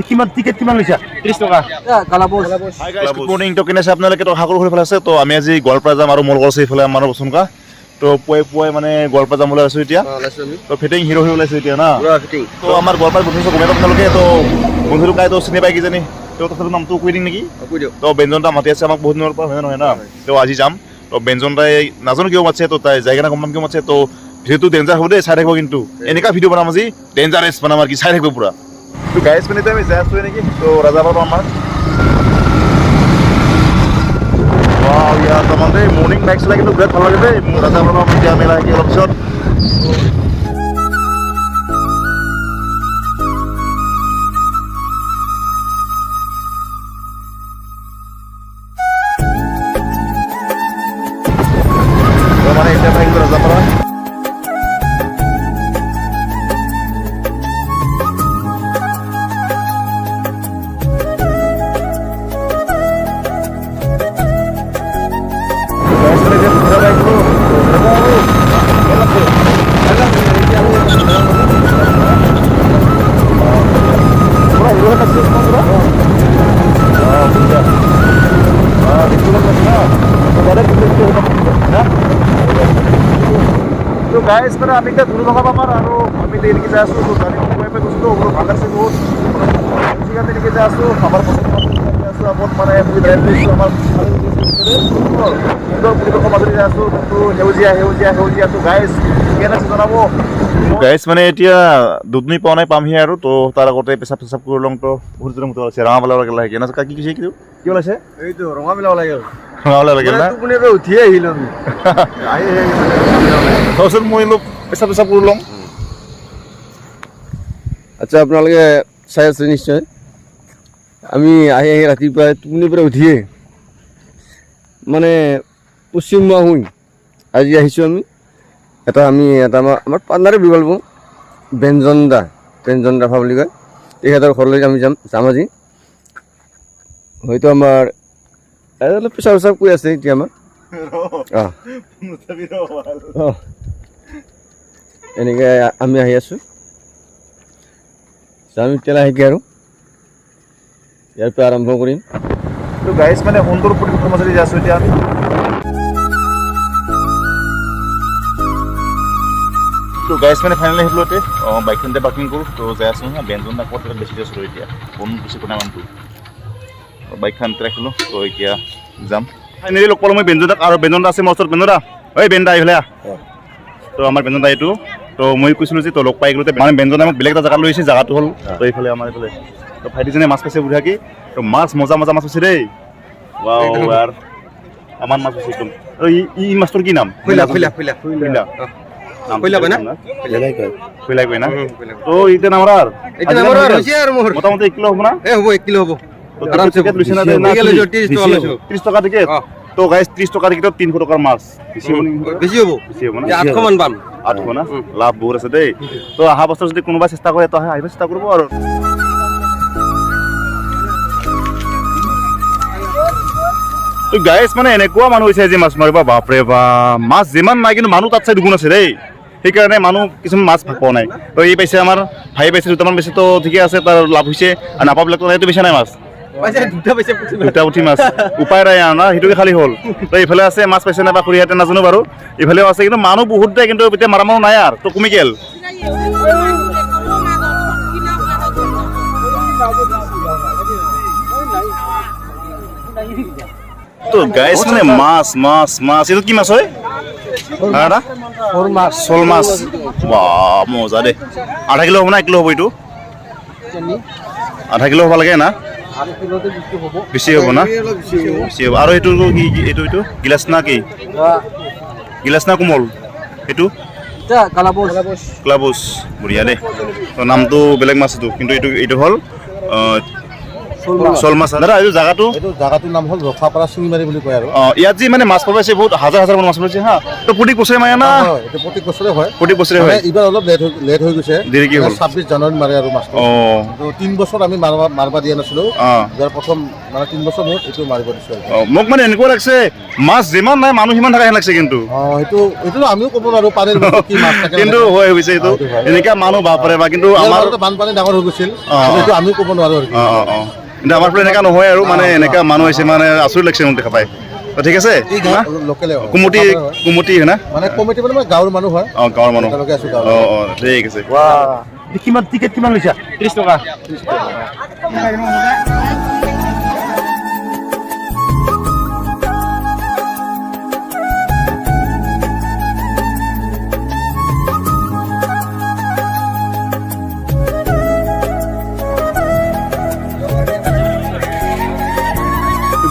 কিমান টিকেট কিমান লৈছা 30 টকা কালাবোজ গুড মৰ্নিং তো কেনে আছে আপোনালোকে তো হাকুৰ হৈ আছে তো আমি আজি গোৱালপাৰা যাম আৰু মোৰ আছে ইফালে আমাৰ বসুনকা তো পুৱাই মানে গোৱালপাৰা যাম বুলি আছো এতিয়া তো ফিটিং হিৰো হৈ ওলাইছে এতিয়া না তো আমাৰ গোৱালপাৰা বন্ধু গমে আপোনালোকে তো বন্ধুটো কাই তো চিনি পাই কিজানি তো তথাপিও নামটো কৈ দিম নেকি তো ব্যঞ্জন দা মাতি আছে আমাক বহুত দিনৰ পৰা হয় নহয় না তো আজি যাম তো ব্যঞ্জন দাই নাজানো কিয় মাতিছে তো তাই জায়গা না গম কিয় মাতিছে তো ভিডিওটো ডেঞ্জাৰ হ'ব দেই চাই থাকিব কিন্তু এনেকা ভিডিও বনাম আজি ডেঞ্জাৰাছ বনাম আৰু কি চাই থাকিব পুৰা তো গাইজ মানে আমি যাই আছো নেকি তো ৰাজাবাবা আমাৰ wow ya teman-teman morning bike lagi tuh berat kalau gitu Rajabaবা media merah lagi lobshot mana itu bike Rajabaaba तो guys pada kami ke dulu bangka pamar anu kami di ini kita asu dari UMP kusudo belum angkat sih bu jika ini kita asu kabar positif kita asu abot mana yang di drive itu amal itu kita kabar kita asu tu heuzia tu guys kena sebenarnya guys মানে এতিয়া দুধনি পাও নাই পামহি আৰু তো তাৰ আগতে পেছাব কৰি লং তো বহুত দিনৰ মতে আছে ৰঙা বলা লাগে না কি কৈছে কি ওলাইছে এইটো ৰঙা বলা লাগে না তুমি বে উঠি আহিল আমি আই তোসৰ মই লোক পেছাব কৰি লং আচ্ছা আপোনালোকে চাই আছে নিশ্চয় আমি আহি ৰাতিপুৱা তুমি পৰা উঠিয়ে মানে পশ্চিম মাহুই আজি আহিছো আমি এটা আমাৰ পাৰ্টনাৰে বুলি ক'ব ব্যঞ্জন দা বুলি কয় তেখেতৰ ঘৰলৈ আমি যাম আজি হয়তো আমাৰ অলপ পেছাব কৈ আছে এতিয়া আমাৰ এনেকৈ আমি আহি আছোঁ আমি তেলা শিকি আৰু ইয়াৰ পৰা আৰম্ভ কৰিম তো গাইজ মানে সুন্দৰ পৰিৱেশৰ মাজেদি যাই আছোঁ এতিয়া আমি তো গাইজ মানে ফাইনেলি আহিলোতে বাইকখনতে পাৰ্কিং কৰোঁ তো যাই আছোঁ হা ব্যঞ্জন দা ক'ত বেছি আছোঁ এতিয়া ফোন বেছি কোনা মানুহটো বাইকখনতে ৰাখিলোঁ তো এতিয়া যাম ফাইনেলি লগ পালোঁ মই ব্যঞ্জন দাক আৰু ব্যঞ্জন দা আছে মোৰ ওচৰত ব্যঞ্জন দা ঐ ব্যঞ্জন দা আহিলে তো আমাৰ ব্যঞ্জন দা এইটো তো মই কৈছিলোঁ যে তো লগ পাই গ'লোতে মানে ব্যঞ্জন দা মোক বেলেগ এটা জেগাত লৈ আহিছে জেগাটো হ'ল তো এইফালে আমাৰ এইফালে তো ভাইটিজনে মাছ পাইছে বুঢ়াকি তো মাছ মজা মাছ পাইছে দেই ৱাও यार আমাৰ মাছ পাইছে একদম আৰু ই মাছটোৰ কি নাম ফুলা কই না তো ইতে নামৰাৰ হৈছে আৰু মোৰ মোটামুটি 1 কিলো হ'ব না হ'ব 1 কিলো হ'ব আৰামছে টিকেট লৈছে না 30 টকা টিকেট তো গাইস 30 টকা টিকেটত 300 টকাৰ মাছ বেছি হ'ব না 800 মান পাম 800 না লাভ বহুত আছে দেই তো আহা বছৰ যদি কোনোবা চেষ্টা কৰে তো আহিব চেষ্টা কৰিব আৰু তো গাইস মানে এনেকুৱা মানুহ হৈছে যে মাছ মাৰিবা বাপৰে বা মাছ যিমান নাই কিন্তু মানুহ তাত চাই দুগুণ আছে দেই সেইকাৰণে মানুহ কিছুমান মাছ ভাগ পোৱা নাই তো এই পাইছে আমাৰ ভাই পাইছে দুটামান পাইছে তো ঠিকে আছে তাৰ লাভ হৈছে আৰু নাপাবিলাক তো বেছি নাই মাছ দুটা উঠি মাছ উপায় নাই না সেইটোকে খালি হ'ল তো এইফালে আছে মাছ পাইছে নাই বা খুৰীহঁতে নাজানো বাৰু এইফালেও আছে কিন্তু মানুহ বহুত দেই কিন্তু এতিয়া মাৰা মানুহ নাই আৰু তো কমি গেল তো গাইস মানে মাছ এইটো কি মাছ হয় শোল মাছ বাহ মজা দে আধা কিলো হ'ব না 1 কিলো হ'ব এইটো আধা কিলো হ'ব লাগে না বেছি হ'ব না বেছি হ'ব আৰু এইটো কি এইটো গিলাচ না কি গিলাচ না কোমল এইটো ক্লাবোজ বঢ়িয়া দে তো নামটো বেলেগ মাছ এইটো কিন্তু এইটো হ'ল শ'ল মাছ দাদা এইটো জাগাটো এইটো জাগাটোৰ নাম হ'ল ৰখাপাৰা চিঙিমাৰি বুলি কয় আৰু ইয়াত যি মানে মাছ পাইছে বহুত হাজাৰ হাজাৰ মাছ পাইছে হা তো প্ৰতি বছৰে মাৰে না হয় এইটো প্ৰতি বছৰে হয় প্ৰতি বছৰে হয় এইবাৰ অলপ লেট হৈ গৈছে দেৰিকে হ'ল 26 জানুৱাৰীত মাৰে আৰু মাছটো তো 3 বছৰ আমি মাৰবা দিয়া নাছিলোঁ এইবাৰ প্ৰথম মানে 3 বছৰ মূৰত এইটো মাৰিব দিছোঁ মোক মানে এনেকুৱা লাগছে মাছ যিমান নাই মানুহ সিমান থকা হেন লাগছে কিন্তু এইটো আমিও ক'ব নোৱাৰোঁ পানীৰ কি মাছ থাকে কিন্তু হৈ গৈছে এইটো এনেকা মানুহ বাপৰে বা কিন্তু আমাৰ বানপানী ডাঙৰ হৈ গৈছিল এইটো আমিও ক'ব নোৱাৰোঁ আৰু কিন্তু আমাৰ ফালে এনেকা নহয় আৰু মানে এনেকা মানুহ হৈছে মানে আচৰিত লাগিছে মোক দেখা পাই ঠিক আছে লোকেলে কুমটি হয় না মানে কমিটি মানে গাঁৱৰ মানুহ হয় গাঁৱৰ মানুহ একেলগে আছোঁ ঠিক আছে কিমান টিকেট কিমান লৈছা 30 টকা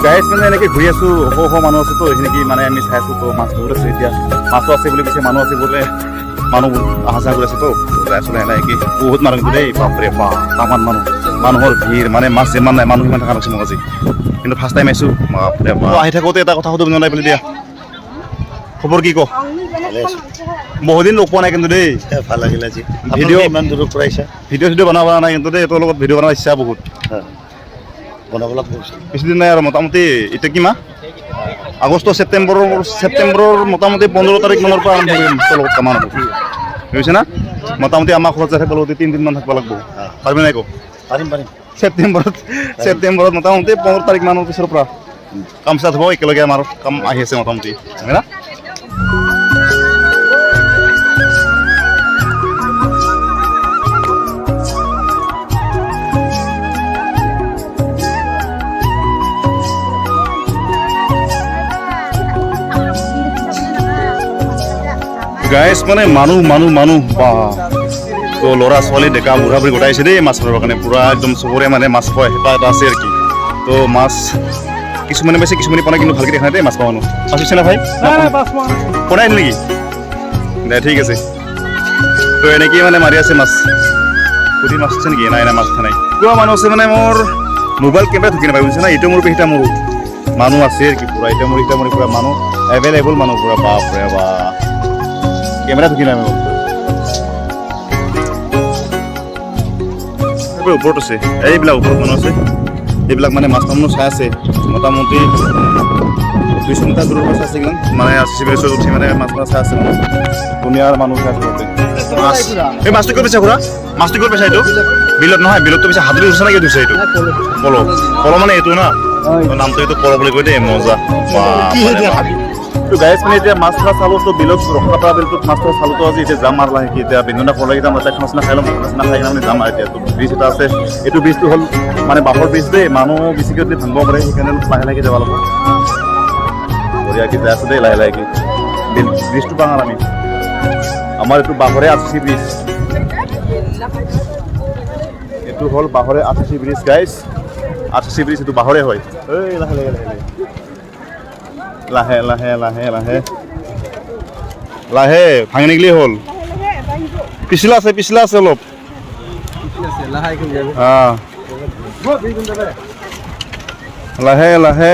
গাইজ মানে এনেকৈ ঘূৰি আছোঁ সৰু মানুহ আছোঁ তো সেইখিনি মানে আমি চাই আছোঁ তো মাছ বহুত আছে এতিয়া মাছো আছে বুলি কৈছে মানুহ আছে বোলে মানুহ অহা যোৱা কৰি আছে তো আচলতে এনেকৈ বহুত মানুহ কিন্তু দেই বাপৰে বাপ তামান মানুহৰ ভিৰ মানে মাছ যিমান নাই মানুহ সিমান থকা নাছিল মোক আজি কিন্তু ফাৰ্ষ্ট টাইম আহিছোঁ বাপৰে বাপ আহি থাকোঁতে এটা কথা সুধিব জনাই পেলাই দিয়া খবৰ কি ক বহুত দিন লগ পোৱা নাই কিন্তু দেই ভাল লাগিল আজি ভিডিঅ' ইমান দূৰৰ পৰা আহিছা ভিডিঅ' বনাব পৰা নাই কিন্তু দেই তোৰ লগত ভিডিঅ' বনাব ইচ্ছা বহুত বনাব লাগিব বেছিদিন নাই আৰু মোটামুটি এতিয়া কি মাহ আগষ্ট ছেপ্টেম্বৰৰ মোটামুটি 15 তাৰিখ মানৰ পৰা আৰম্ভ কৰিম তোৰ লগত কাম হ'ব বুজিছে না মোটামুটি আমাৰ ঘৰত যাই থাকিব লাগিব 3 দিনমান থাকিব লাগিব পাৰিবি নাই কো পাৰিম ছেপ্টেম্বৰত মোটামুটি 15 তাৰিখ মানৰ পিছৰ পৰা কাম ষ্টাৰ্ট হ'ব একেলগে আমাৰ কাম আহি আছে মোটামুটি হয় না গাইজ মানে মানুহ বা তো ল'ৰা ছোৱালী ডেকা বুঢ়া বুঢ়ী গোটাইছে দেই মাছ ধৰিবৰ কাৰণে পূৰা একদম চবৰে মানে মাছ খোৱা হেঁপাহ এটা আছে আৰু কি তো মাছ কিছুমানে পাইছে কিছুমানে পোৱা নাই কিন্তু ভালকৈ দেখা নাই দেই মাছ পোৱা মানুহ মাছ হৈছে না ভাই পোৱা নাই নেকি দে ঠিক আছে তো এনেকেই মানে মাৰি আছে মাছ পুঠি মাছ আছে নেকি নাই মাছ উঠা নাই কোৱা মানুহ আছে মানে মোৰ মোবাইল কেমেৰা ঢুকি নাপায় বুজিছে না এইটো মোৰ সিটা মোৰো মানুহ আছে আৰু কি পূৰা এতিয়া মোৰ পূৰা মানুহ এভেইলেবল মানুহ পূৰা বাপৰে বা কেমেৰা ঢুকি নাই ওপৰত আছে এইবিলাক ওপৰত মানুহ আছে এইবিলাক মানে মাছ মানুহ চাই আছে মোটামুটি 200 মিটাৰ দূৰৰ পৰা চাই আছে কিমান মানে চিভিলিছত উঠি মানে মাছ চাই আছে দুনিয়াৰ মানুহ চাই আছে মাছ এই মাছটো ক'ত পাইছা খুৰা মাছটো ক'ত পাইছা এইটো বিলত নহয় বিলতটো পিছে হাতত ধৰিছে নেকি ধৰিছে এইটো পল মানে এইটো না নামটো এইটো পল বুলি কয় দেই মজা গাইজ মানে এতিয়া মাছ ধৰা চালোঁ তো বিলত ৰখাপাৰা বিলটোত মাছ ধৰা চালোঁ তো আজি এতিয়া যাম আৰু লাহেকৈ এতিয়া বিভিন্ন ফলকে যাম এটা খানা খাই ল'ম খানা খাই মানে যাম আৰু এতিয়া ব্ৰিজ এটা আছে এইটো ব্ৰিজটো হ'ল মানে বাঁহৰ ব্ৰিজ দেই মানুহ বেছিকৈ যদি ভাঙিব পাৰে সেইকাৰণে লাহে লাহেকৈ যাব লাগিব বঢ়িয়াকৈ যাই আছোঁ দেই লাহে লাহেকৈ ব্ৰিজটো পাওঁ আমি আমাৰ এইটো বাঁহৰে RCC ব্ৰিজ এইটো হ'ল বাঁহৰে RCC bridge guys RCC bridge এইটো বাঁহৰে হয় এই লাহে লাহে ভাঙি নিগলি হ'ল পিছলা আছে অলপ লাহে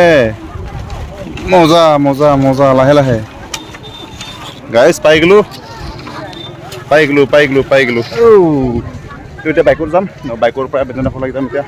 মজা লাহে গাইজ পাই গলো এতিয়া বাইকত যাম বাইকৰ পৰা বেদনা ফলাক যাম এতিয়া